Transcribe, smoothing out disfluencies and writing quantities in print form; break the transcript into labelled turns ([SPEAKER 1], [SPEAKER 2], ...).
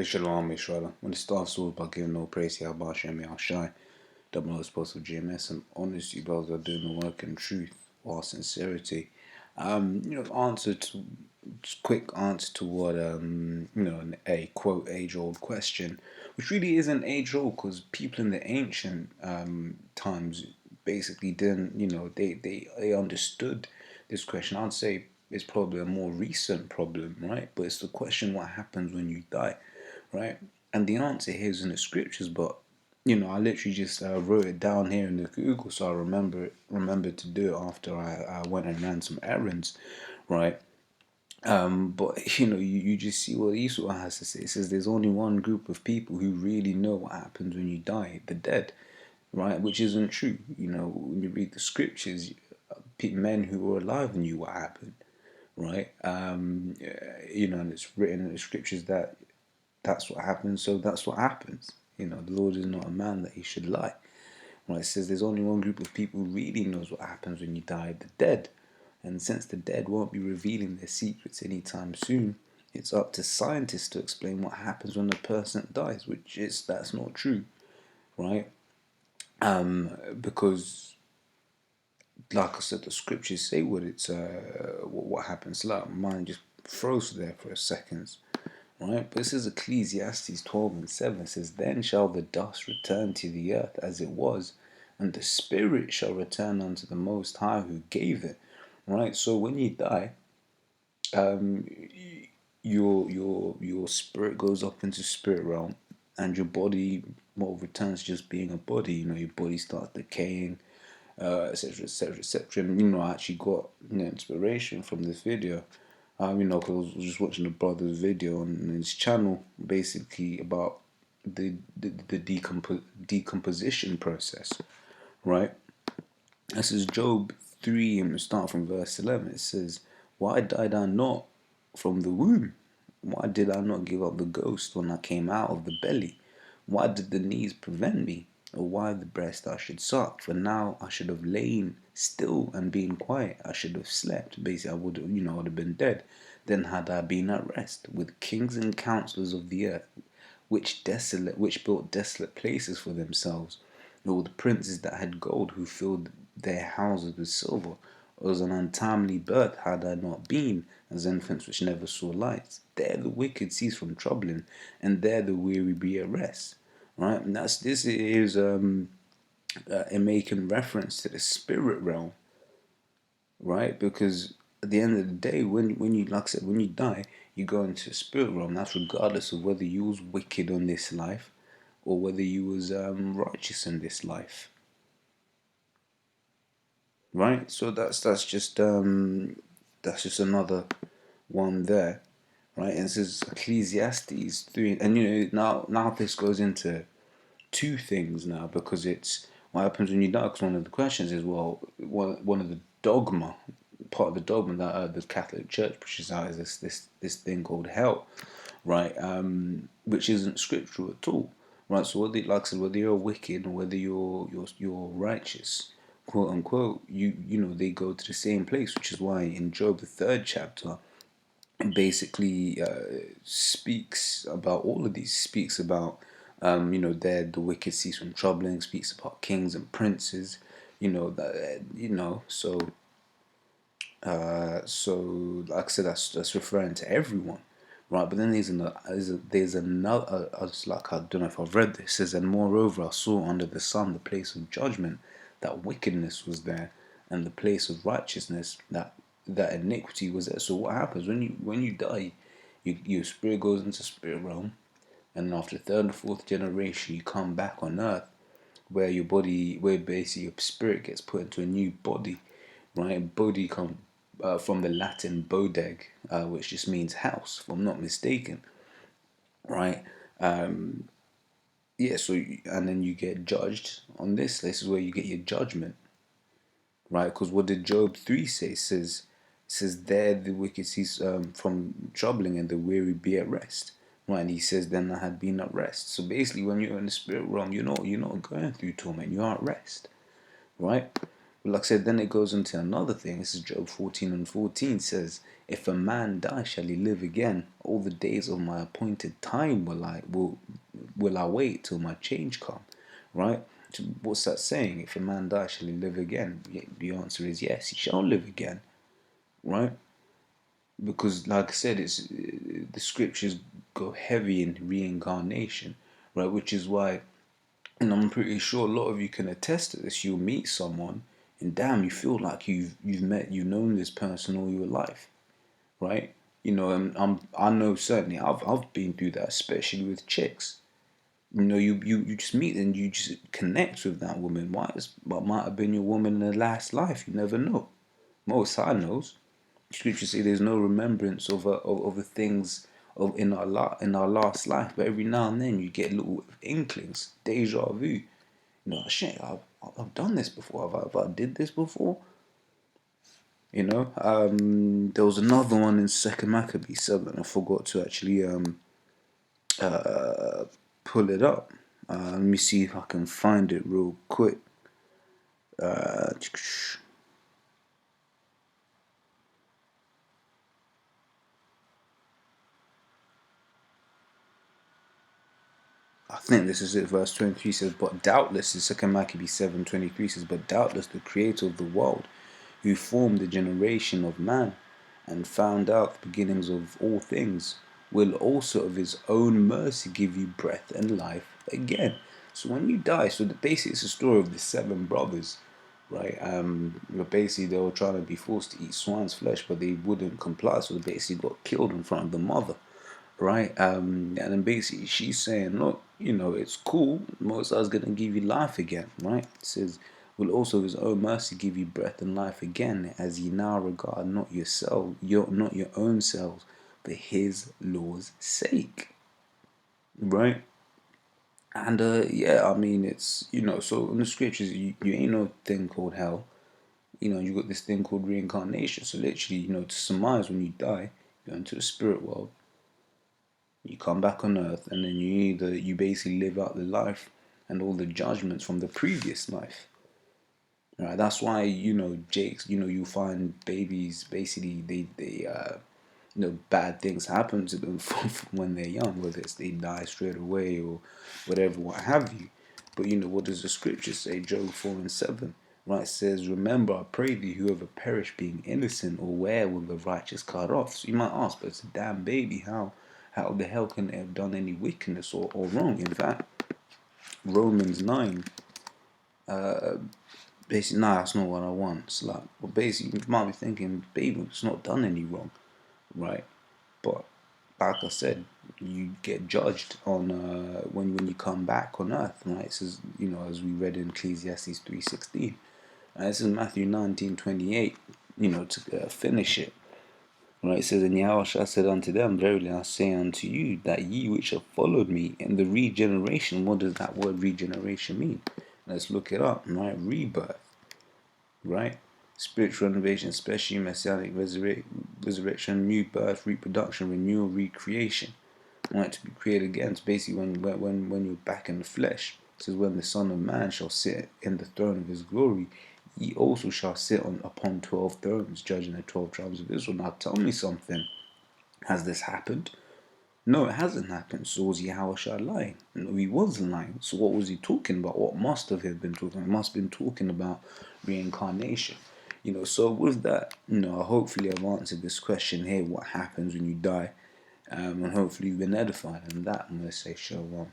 [SPEAKER 1] Shalom, Israel. When it starts off by giving no praise to Yahweh Hashem Yahushai, the most possible GMS, and honestly, brothers are doing the work in truth or sincerity. Answer to just quick answer to what a quote age-old question, which really isn't age-old because people in the ancient times basically didn't, they understood this question. I'd say it's probably a more recent problem, right? But it's the question: what happens when you die? Right? And the answer here is in the scriptures, but I literally just wrote it down here in the Google, so I remembered to do it after I went and ran some errands, right? But you just see what Esau has to say. It says there's only one group of people who really know what happens when you die, the dead, right? Which isn't true. When you read the scriptures, men who were alive knew what happened, right? And it's written in the scriptures that that's what happens, so that's what happens. The Lord is not a man that he should lie. Right? It says there's only one group of people who really knows what happens when you die, the dead. And since the dead won't be revealing their secrets anytime soon, it's up to scientists to explain what happens when a person dies, that's not true, right? Because like I said, the scriptures say what happens. Like mine just froze there for a second. Right? But this is Ecclesiastes 12:7. It says, then shall the dust return to the earth as it was, and the spirit shall return unto the Most High who gave it. Right? So when you die, um, your spirit goes up into spirit realm, and your body returns just being a body. Your body starts decaying, etc., etc., etc. And I actually got inspiration from this video. Because I was just watching a brother's video on his channel, basically about the decomposition process, right? This is Job 3, and we start from verse 11. It says, why died I not from the womb? Why did I not give up the ghost when I came out of the belly? Why did the knees prevent me? Or why the breast I should suck? For now I should have lain still and been quiet. I should have slept. Basically, I would have been dead. Then had I been at rest with kings and counselors of the earth, which built desolate places for themselves, or the princes that had gold, who filled their houses with silver. Or as an untimely birth had I not been, as infants which never saw light. There the wicked cease from troubling, and there the weary be at rest. Right, and this is making reference to the spirit realm, right? Because at the end of the day, when you, like I said, when you die, you go into the spirit realm. That's regardless of whether you was wicked on this life or whether you was righteous in this life, right? So that's just another one there, right? And this is Ecclesiastes 3, and now this goes into two things now, because it's what happens when you die. Because one of the questions is, well, one of the part of the dogma that the Catholic Church pushes out is this thing called hell, right? Which isn't scriptural at all, right? So like I said, whether you're wicked or whether you're righteous, quote unquote, they go to the same place, which is why in Job the 3rd chapter basically speaks about all of these. Speaks about there the wicked cease from troubling. Speaks about kings and princes. So like I said, that's referring to everyone, right? But then there's another. I was like, I don't know if I've read this. It says, and moreover, I saw under the sun the place of judgment, that wickedness was there, and the place of righteousness, that iniquity was there. So what happens when you die? Your spirit goes into spirit realm, and after third and fourth generation, you come back on earth, where basically your spirit gets put into a new body, right? Body come from the Latin bodeg, which just means house, if I'm not mistaken, right? Yeah. So and then you get judged on this. This is where you get your judgment, right? Because what did Job 3 say? It says there the wicked cease from troubling, and the weary be at rest. Right, and he says, then I had been at rest. So basically, when you're in the spirit realm, you're not going through torment. You're at rest, right? But like I said, then it goes into another thing. This is Job 14:14 says, If a man die, shall he live again? All the days of my appointed time will I wait till my change come, right? So what's that saying? If a man die, shall he live again? The answer is yes, he shall live again, right? Because, like I said, it's the scriptures go heavy in reincarnation, right? Which is why, and I'm pretty sure a lot of you can attest to this. You'll meet someone, and damn, you feel like you've known this person all your life, right? And I know certainly I've been through that, especially with chicks. You just meet and you just connect with that woman. What might have been your woman in the last life? You never know. Most High knows. Scripture say there's no remembrance of the things of in our last life, but every now and then you get little inklings, deja vu. Shit, I've done this before. Have I did this before? There was another one in Second Maccabees 7. I forgot to actually pull it up. Let me see if I can find it real quick. I think this is it. Verse 23 says, "But doubtless," in Second Maccabees 7:23 says, "But doubtless the Creator of the world, who formed the generation of man, and found out the beginnings of all things, will also of his own mercy give you breath and life again." So when you die, so basically it's a story of the seven brothers, right? But basically they were trying to be forced to eat swine's flesh, but they wouldn't comply, so they basically got killed in front of the mother, right? And then basically she's saying, look, it's cool. Moses gonna give you life again, right? It says, will also his own mercy give you breath and life again, as ye now regard not not your own selves, but his law's sake, right? And yeah, I mean, it's so in the scriptures, you ain't no thing called hell. You got this thing called reincarnation. So literally, to surmise, when you die, you go into the spirit world, you come back on earth, and then you basically live out the life and all the judgments from the previous life. Right? That's why Jake's. You find babies basically bad things happen to them from when they're young, whether it's they die straight away or whatever, what have you. But what does the scripture say? Job 4:7, right? It says, "Remember, I pray thee, whoever perished being innocent, or where will the righteous cut off?" So you might ask, but it's a damn baby. How the hell can they have done any wickedness or wrong? In fact, Romans 9, basically, nah, that's not what I want. It's like, well, basically, you might be thinking, baby, it's not done any wrong, right? But like I said, you get judged on when you come back on earth, right? It says, as we read in Ecclesiastes 3:16, and this is Matthew 19:28. To finish it, right? It says, "And Yahushua said unto them, Verily I say unto you, that ye which have followed me in the regeneration." What does that word regeneration mean? Let's look it up, right? Rebirth, right? Spiritual renovation, especially messianic resurrection, new birth, reproduction, renewal, recreation. Right, to be created again. It's basically when you're back in the flesh. It says, "When the Son of Man shall sit in the throne of his glory, ye also shall sit upon 12 thrones, judging the 12 tribes of Israel." Now tell me something. Has this happened? No, it hasn't happened. So was Yahushua lying? No, he wasn't lying. So what was he talking about? What must have he been talking about? He must have been talking about reincarnation. So with that, hopefully I've answered this question here, what happens when you die? And hopefully you've been edified. And that, I'm going to say shalom.